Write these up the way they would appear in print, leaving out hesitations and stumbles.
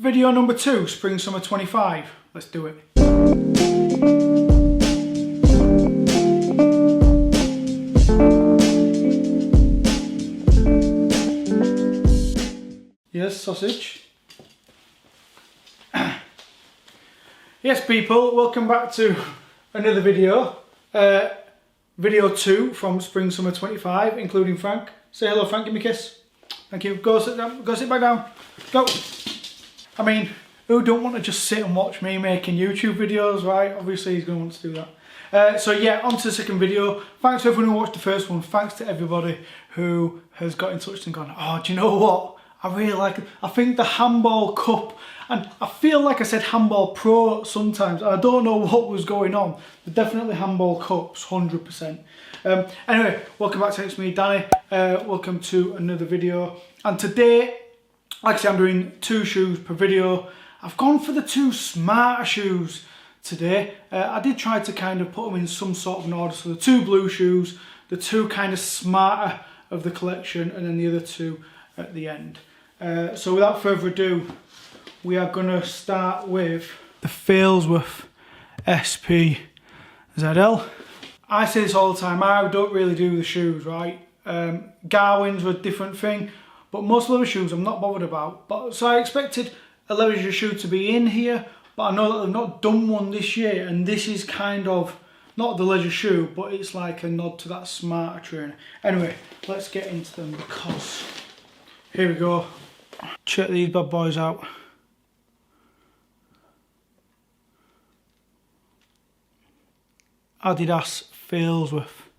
Video number 2, Spring Summer 25. Let's do it. Yes, sausage. Yes, people, welcome back to another video. Video 2 from Spring Summer 25, including Frank. Say hello, Frank, give me a kiss. Thank you. Go sit down, go sit back down. Go. I mean, who don't want to just sit and watch me making YouTube videos, right? Obviously he's going to want to do that. So yeah, on to the second video. Thanks to everyone who watched the first one. Thanks to everybody who has got in touch and gone, oh, do you know what? I really like it. I think the handball cup, and I feel like I said handball pro sometimes. I don't know what was going on. But definitely handball cups, 100%. Anyway, welcome back to me, Danny. Welcome to another video. And today, like I said, I'm doing 2 shoes per video. I've gone for the 2 smarter shoes today. I did try to kind of put them in some sort of an order. So the 2 blue shoes, the 2 kind of smarter of the collection, and then the other 2 at the end. So without further ado, we are going to start with the Failsworth SPZL. I say this all the time, I don't really do the shoes, right? Garwins were a different thing, but most leather shoes I'm not bothered about. So I expected a leather shoe to be in here, but I know that they've not done one this year, and this is kind of, not the leisure shoe, but it's like a nod to that smarter trainer. Anyway, let's get into them because, here we go. Check these bad boys out. Adidas Failsworth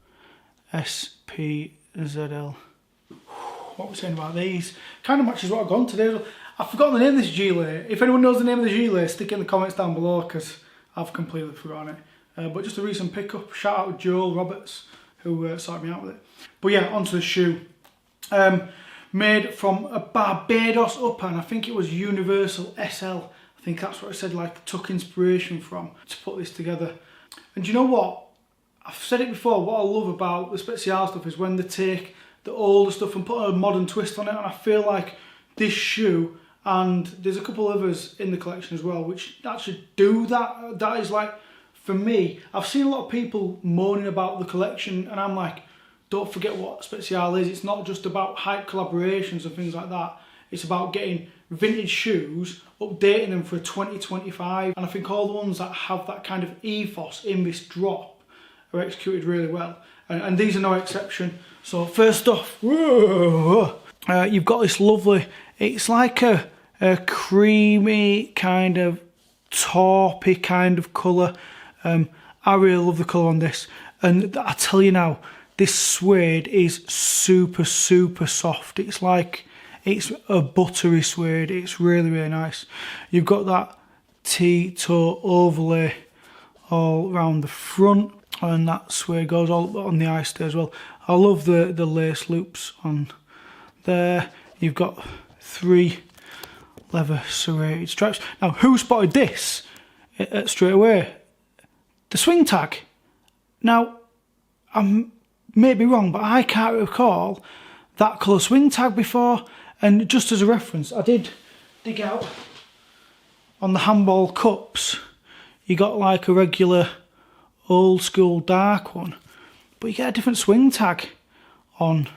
SPZL. What we're saying about these kind of matches what I've gone today. I've forgotten the name of this gilet. If anyone knows the name of the gilet, stick it in the comments down below because I've completely forgotten it. But just a recent pickup. Shout out to Joel Roberts who sorted me out with it. But yeah, onto the shoe. Made from a Barbados upper, and I think it was Universal SL. I think that's what I said, like took inspiration from to put this together. And do you know what? I've said it before, what I love about the Spezial stuff is when they take the older stuff and put a modern twist on it, and I feel like this shoe, and there's a couple others in the collection as well, which actually do that. That is like, for me, I've seen a lot of people moaning about the collection, and I'm like, don't forget what Spezial is. It's not just about hype collaborations and things like that. It's about getting vintage shoes, updating them for 2025. And I think all the ones that have that kind of ethos in this drop are executed really well. And these are no exception. So first off, you've got this lovely, it's like a creamy kind of taupey kind of colour. I really love the colour on this. And I tell you now, this suede is super, super soft. It's like, it's a buttery suede. It's really, really nice. You've got that T-toe overlay all around the front, and that suede goes all on the eye stay as well. I love the lace loops on there. You've got 3 leather serrated stripes. Now, who spotted this straight away? The swing tag. Now, I'm may be wrong, but I can't recall that colour swing tag before. And just as a reference, I did dig out on the handball cups. You got like a regular old school dark one, but you get a different swing tag on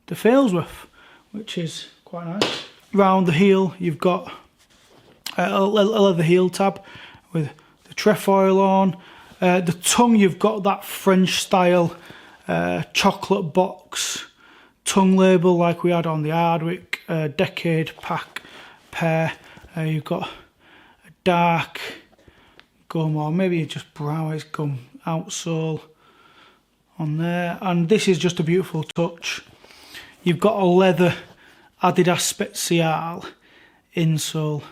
the Failsworth, which is quite nice. Round the heel, you've got a leather heel tab with the trefoil on. The tongue, you've got that French style chocolate box tongue label like we had on the Hardwick Decade Pack pair. You've got a dark gum, or maybe just brownish gum outsole on there, and this is just a beautiful touch. You've got a leather Adidas Spezial insole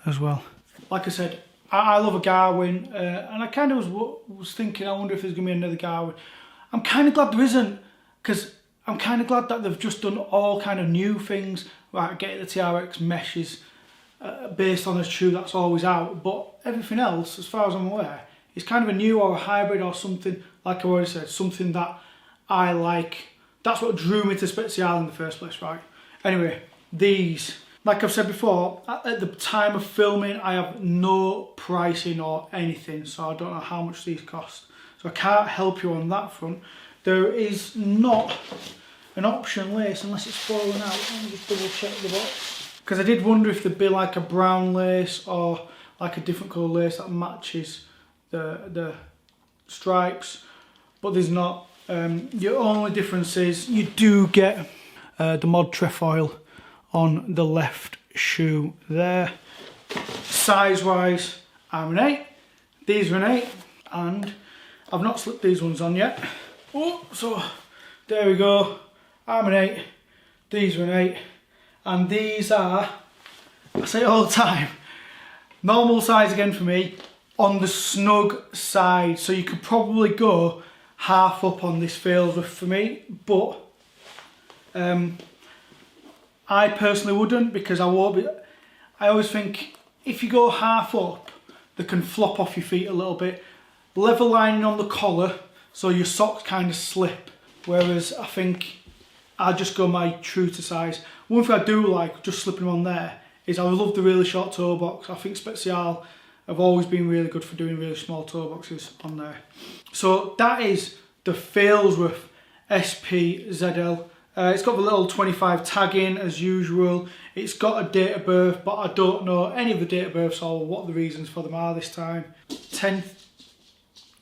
as well. Like I said, I love a Garwin, and I kind of was thinking, I wonder if there's going to be another Garwin. I'm kind of glad there isn't, because I'm kind of glad that they've just done all kind of new things, like getting the TRX meshes based on a shoe that's always out, but everything else, as far as I'm aware, is kind of a new or a hybrid or something, like I already said, something that I like. That's what drew me to Spezial in the first place, right? Anyway, these, Like I've said before, at the time of filming, I have no pricing or anything, so I don't know how much these cost. So I can't help you on that front. There is not an option lace unless it's fallen out. Let me just double check the box. Because I did wonder if there'd be like a brown lace or like a different colour lace that matches the stripes, but there's not. Your only difference is you do get the mod trefoil on the left shoe there. Size wise, I'm an 8, these are an 8, and I've not slipped these ones on yet. Oh, so there we go, I'm an 8, these are an 8, and these are, I say it all the time, normal size again for me, on the snug side, so you could probably go half up on this Failsworth for me, but I personally wouldn't, because I always think if you go half up, they can flop off your feet a little bit. Level lining on the collar, so your socks kind of slip, whereas I think I just go my true to size. One thing I do like, just slipping on there, is I love the really short toe box. I think Spezial have always been really good for doing really small toe boxes on there. So that is the Failsworth SPZL. It's got the little 25 tag in as usual. It's got a date of birth, but I don't know any of the date of births or what the reasons for them are this time. 10th,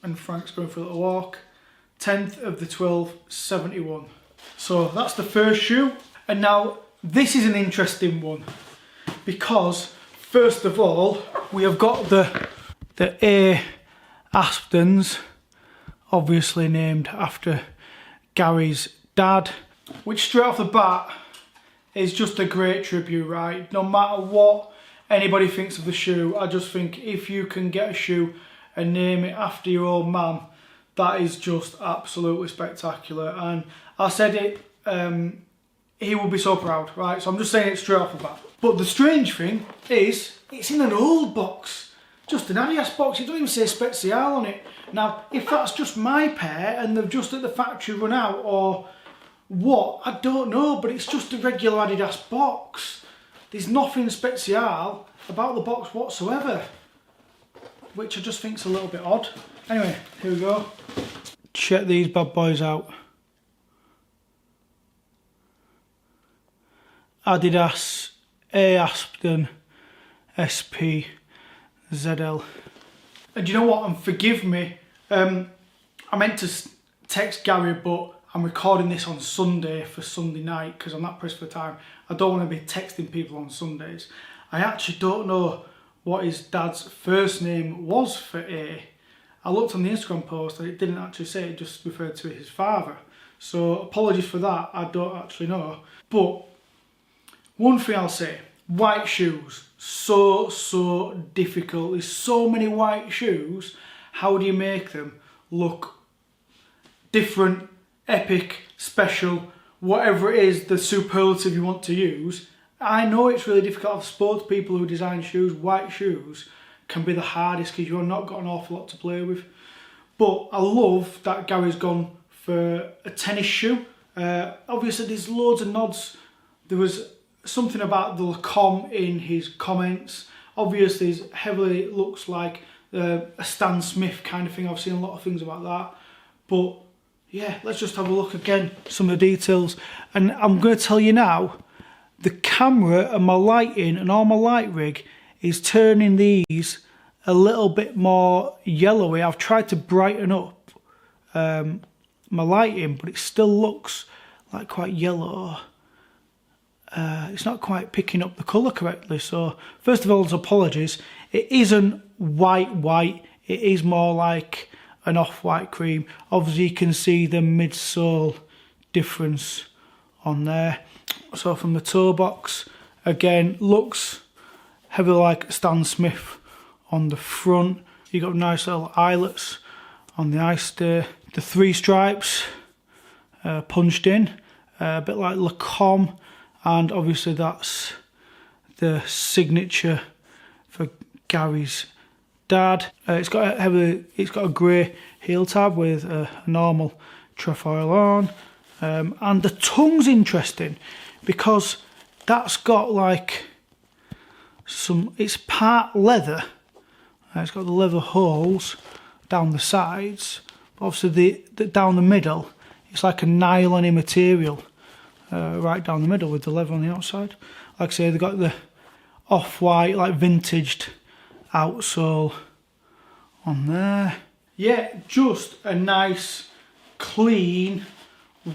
and Frank's going for a little walk. 10th of the 12th, 71. So that's the first shoe. And now this is an interesting one, because first of all, we have got the A Aspdens, obviously named after Gary's dad, which straight off the bat is just a great tribute, right? No matter what anybody thinks of the shoe, I just think if you can get a shoe and name it after your old man, that is just absolutely spectacular. And I said it, he will be so proud, right? So I'm just saying it straight off the bat. But the strange thing is, it's in an old box, just an adidas box. It doesn't even say Spezial on it. Now, if that's just my pair and they've just at the factory run out, or what, I don't know, but it's just a regular adidas box. There's nothing Spezial about the box whatsoever, which I just think's a little bit odd. Anyway, here we go. Check these bad boys out. Adidas Aspden SPZL. And you know what, and forgive me, I meant to text Gary, but I'm recording this on Sunday for Sunday night because I'm not pressed for time. I don't want to be texting people on Sundays. I actually don't know what his dad's first name was for A. I looked on the Instagram post and it didn't actually say, it just referred to his father. So apologies for that, I don't actually know. But one thing I'll say, white shoes, so difficult. There's so many white shoes. How do you make them look different, epic, special, whatever it is, the superlative you want to use? I know it's really difficult for sports people who design shoes. White shoes can be the hardest because you've not got an awful lot to play with. But I love that Gary's gone for a tennis shoe. Obviously there's loads of nods. There was something about the Lacombe in his comments. Obviously it heavily looks like a Stan Smith kind of thing. I've seen a lot of things about that. But yeah, let's just have a look again, some of the details. And I'm going to tell you now, the camera and my lighting and all my light rig is turning these a little bit more yellowy. I've tried to brighten up my lighting, but it still looks like quite yellow. It's not quite picking up the colour correctly. So first of all, apologies. It isn't white, it is more like an off-white cream. Obviously you can see the midsole difference on there. So from the toe box, again, looks heavily like Stan Smith on the front. You got nice little eyelets on the eye stay. The 3 stripes punched in, a bit like Lacombe, and obviously that's the signature for Gary's dad. It's got a grey heel tab with a normal trefoil on, and the tongue's interesting because that's got like it's part leather. It's got the leather holes down the sides. Obviously down the middle, it's like a nylon-y material right down the middle with the leather on the outside. Like I say, they've got the off-white, like vintaged outsole on there. Yeah, just a nice, clean,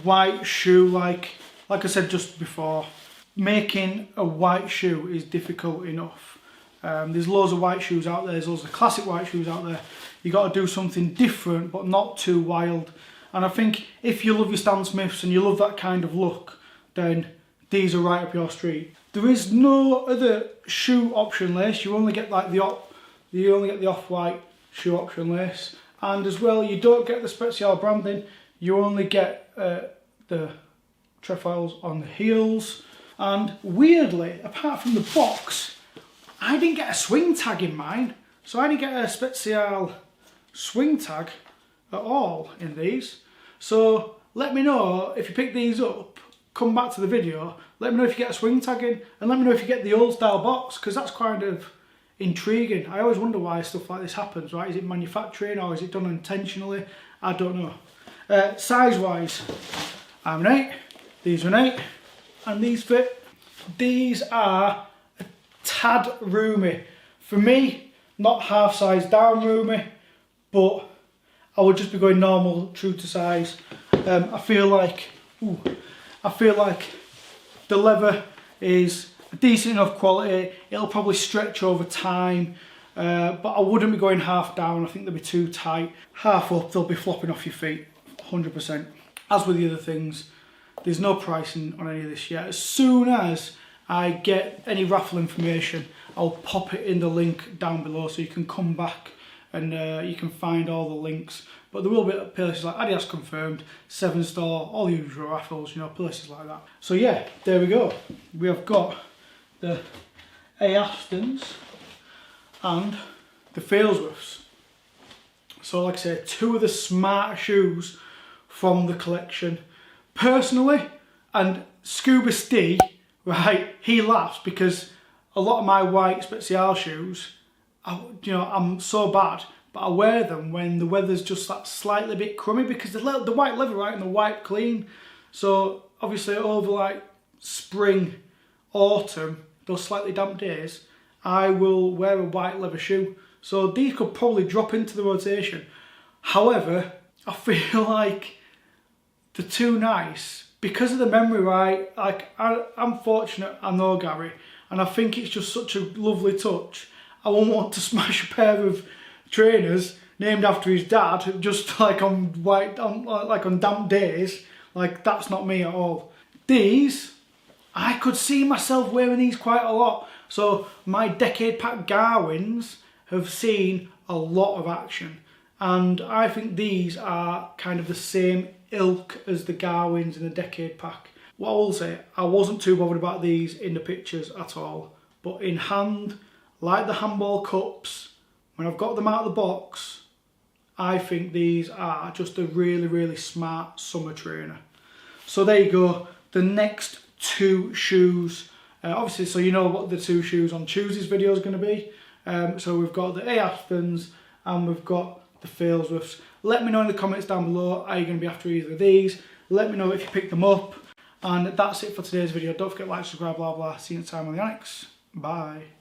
white shoe. Like I said just before, making a white shoe is difficult enough. There's loads of white shoes out there, there's loads of classic white shoes out there. You got to do something different, but not too wild. And I think if you love your Stan Smiths and you love that kind of look, then these are right up your street. There is no other shoe option lace. You only get like the off-white shoe option lace, and as well you don't get the Spezial branding. You only get the trefoils on the heels. And weirdly, apart from the box, I didn't get a swing tag in mine. So I didn't get a Spezial swing tag at all in these. So let me know if you pick these up, come back to the video, let me know if you get a swing tag in, and let me know if you get the old style box, because that's kind of intriguing. I always wonder why stuff like this happens, right? Is it manufacturing or is it done intentionally? I don't know. Size wise, I'm an 8, these are an 8, and these fit. These are a tad roomy. For me, not half size down roomy, but I would just be going normal, true to size. I feel like the leather is a decent enough quality. It'll probably stretch over time, but I wouldn't be going half down. I think they'll be too tight. Half up, they'll be flopping off your feet, 100%. As with the other things, there's no pricing on any of this yet. As soon as I get any raffle information, I'll pop it in the link down below so you can come back and you can find all the links. But there will be places like Adidas Confirmed, 7 Store, all the usual raffles, you know, places like that. So yeah, there we go. We have got the Aspdens and the Failsworths. So like I said, 2 of the smarter shoes from the collection. Personally, and Scuba Steve, right, he laughs because a lot of my white Spezial shoes, I'm so bad, but I wear them when the weather's just that slightly bit crummy because the white leather, right, and the white clean. So obviously over like spring, autumn, those slightly damp days, I will wear a white leather shoe. So these could probably drop into the rotation. However, I feel like they're too nice because of the memory, right? Like I'm fortunate, I know Gary, and I think it's just such a lovely touch. I won't want to smash a pair of trainers named after his dad just like on damp days. Like that's not me at all. These, I could see myself wearing these quite a lot. So my decade pack Garwins have seen a lot of action, and I think these are kind of the same ilk as the Garwins in the decade pack. What I will say, I wasn't too bothered about these in the pictures at all, but in hand, like the handball cups, when I've got them out of the box, I think these are just a really, really smart summer trainer. So there you go, the next 2 shoes. Obviously, so you know what the 2 shoes on Tuesday's video is going to be. So we've got the Aspdens and we've got the Failsworths. Let me know in the comments down below, are you going to be after either of these? Let me know if you picked them up. And that's it for today's video. Don't forget to like, subscribe, blah blah. See you next time on the Annex. Bye.